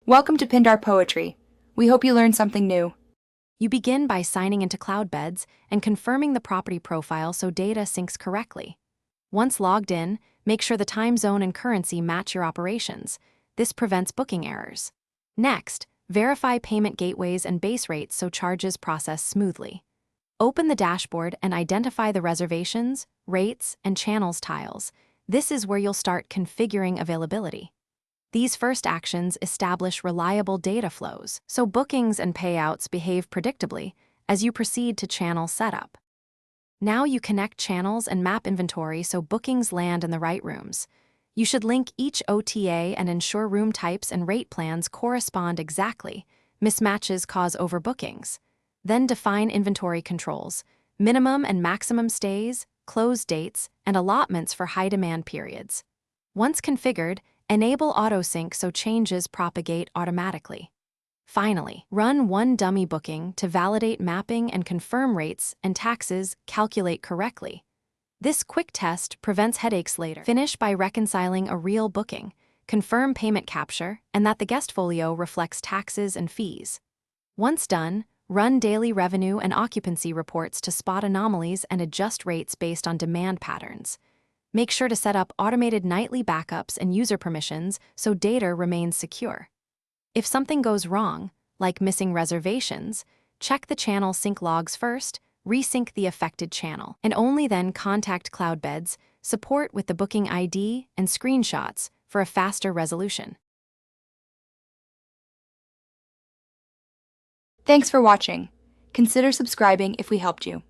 Welcome to Pindar Poetry. We hope you learned something new. You begin by signing into Cloudbeds and confirming the property profile so data syncs correctly. Once logged in, make sure the time zone and currency match your operations. This prevents booking errors. Next, verify payment gateways and base rates so charges process smoothly. Open the dashboard and identify the reservations, rates, and channels tiles. This is where you'll start configuring availability. These first actions establish reliable data flows, so bookings and payouts behave predictably as you proceed to channel setup. Now you connect channels and map inventory so bookings land in the right rooms. You should link each OTA and ensure room types and rate plans correspond exactly. Mismatches cause overbookings. Then define inventory controls, minimum and maximum stays, close dates, and allotments for high-demand periods. Once configured, enable autosync so changes propagate automatically. Finally, run one dummy booking to validate mapping and confirm rates and taxes calculate correctly. This quick test prevents headaches later. Finish by reconciling a real booking, confirm payment capture, and that the guest folio reflects taxes and fees. Once done, run daily revenue and occupancy reports to spot anomalies and adjust rates based on demand patterns. Make sure to set up automated nightly backups and user permissions so data remains secure. If something goes wrong, like missing reservations, check the channel sync logs first, resync the affected channel, and only then contact Cloudbeds support with the booking ID and screenshots for a faster resolution. Thanks for watching. Consider subscribing if we helped you.